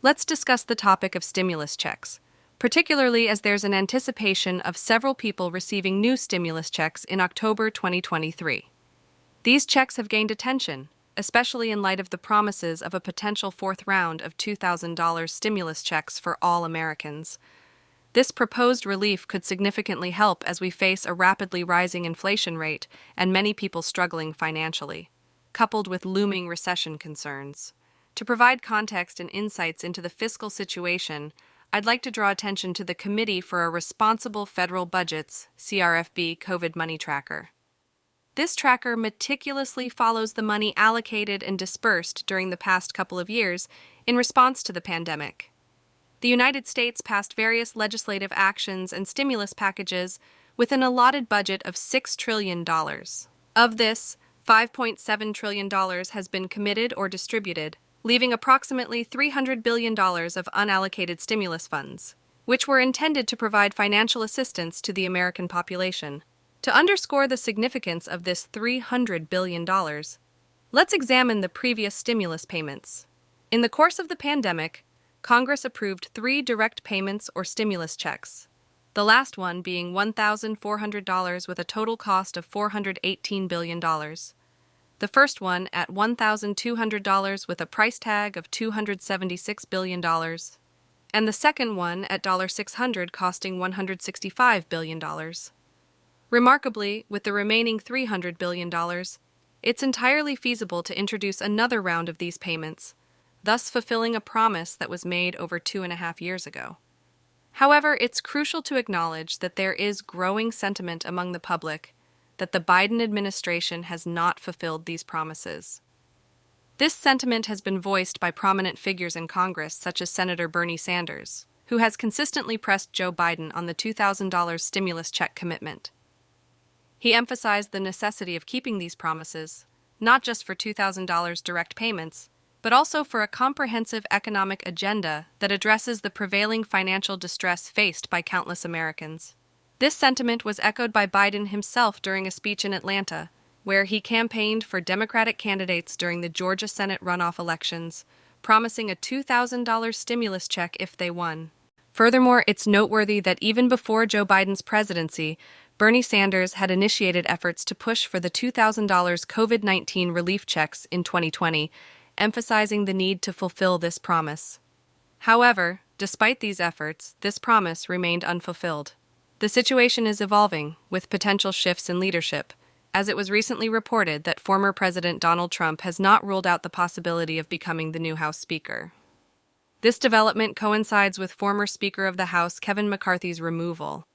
Let's discuss the topic of stimulus checks, particularly as there's an anticipation of several people receiving new stimulus checks in October 2023. These checks have gained attention, especially in light of the promises of a potential fourth round of $2,000 stimulus checks for all Americans. This proposed relief could significantly help as we face a rapidly rising inflation rate and many people struggling financially, coupled with looming recession concerns. To provide context and insights into the fiscal situation, I'd like to draw attention to the Committee for a Responsible Federal Budget's CRFB COVID Money Tracker. This tracker meticulously follows the money allocated and dispersed during the past couple of years in response to the pandemic. The United States passed various legislative actions and stimulus packages with an allotted budget of $6 trillion. Of this, $5.7 trillion has been committed or distributed, leaving approximately $300 billion of unallocated stimulus funds, which were intended to provide financial assistance to the American population. To underscore the significance of this $300 billion, let's examine the previous stimulus payments. In the course of the pandemic, Congress approved 3 direct payments or stimulus checks, the last one being $1,400 with a total cost of $418 billion. The first one at $1,200 with a price tag of $276 billion, and the second one at $600 costing $165 billion. Remarkably, with the remaining $300 billion, it's entirely feasible to introduce another round of these payments, thus fulfilling a promise that was made over 2.5 years ago. However, it's crucial to acknowledge that there is growing sentiment among the public that the Biden administration has not fulfilled these promises. This sentiment has been voiced by prominent figures in Congress such as Senator Bernie Sanders, who has consistently pressed Joe Biden on the $2,000 stimulus check commitment. He emphasized the necessity of keeping these promises, not just for $2,000 direct payments, but also for a comprehensive economic agenda that addresses the prevailing financial distress faced by countless Americans. This sentiment was echoed by Biden himself during a speech in Atlanta, where he campaigned for Democratic candidates during the Georgia Senate runoff elections, promising a $2,000 stimulus check if they won. Furthermore, it's noteworthy that even before Joe Biden's presidency, Bernie Sanders had initiated efforts to push for the $2,000 COVID-19 relief checks in 2020, emphasizing the need to fulfill this promise. However, despite these efforts, this promise remained unfulfilled. The situation is evolving, with potential shifts in leadership, as it was recently reported that former President Donald Trump has not ruled out the possibility of becoming the new House Speaker. This development coincides with former Speaker of the House Kevin McCarthy's removal,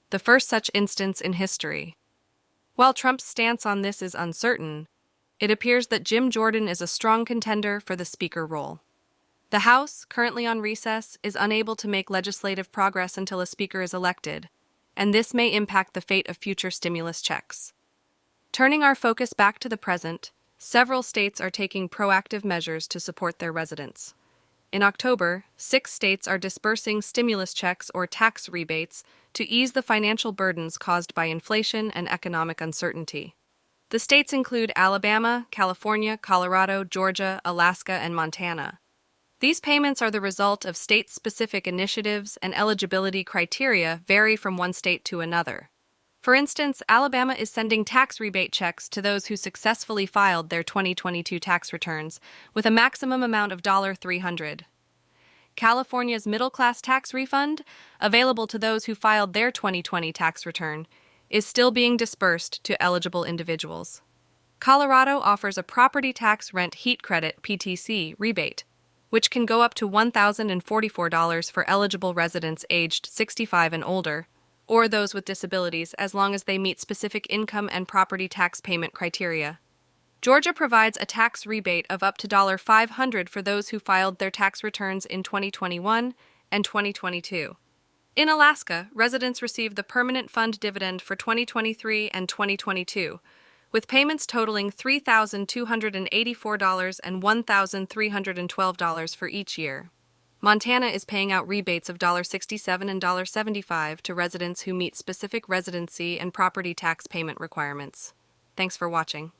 the first such instance in history. While Trump's stance on this is uncertain, it appears that Jim Jordan is a strong contender for the Speaker role. The House, currently on recess, is unable to make legislative progress until a Speaker is elected, and this may impact the fate of future stimulus checks. Turning our focus back to the present, several states are taking proactive measures to support their residents. In October, 6 states are dispersing stimulus checks or tax rebates to ease the financial burdens caused by inflation and economic uncertainty. The states include Alabama, California, Colorado, Georgia, Alaska, and Montana. These payments are the result of state-specific initiatives, and eligibility criteria vary from one state to another. For instance, Alabama is sending tax rebate checks to those who successfully filed their 2022 tax returns, with a maximum amount of $300. California's middle-class tax refund, available to those who filed their 2020 tax return, is still being dispersed to eligible individuals. Colorado offers a property tax rent heat credit (PTC) rebate, which can go up to $1,044 for eligible residents aged 65 and older, or those with disabilities as long as they meet specific income and property tax payment criteria. Georgia provides a tax rebate of up to $500 for those who filed their tax returns in 2021 and 2022. In Alaska, residents receive the permanent fund dividend for 2023 and 2022, with payments totaling $3,284 and $1,312 for each year. Montana is paying out rebates of $67 and $75 to residents who meet specific residency and property tax payment requirements. Thanks for watching.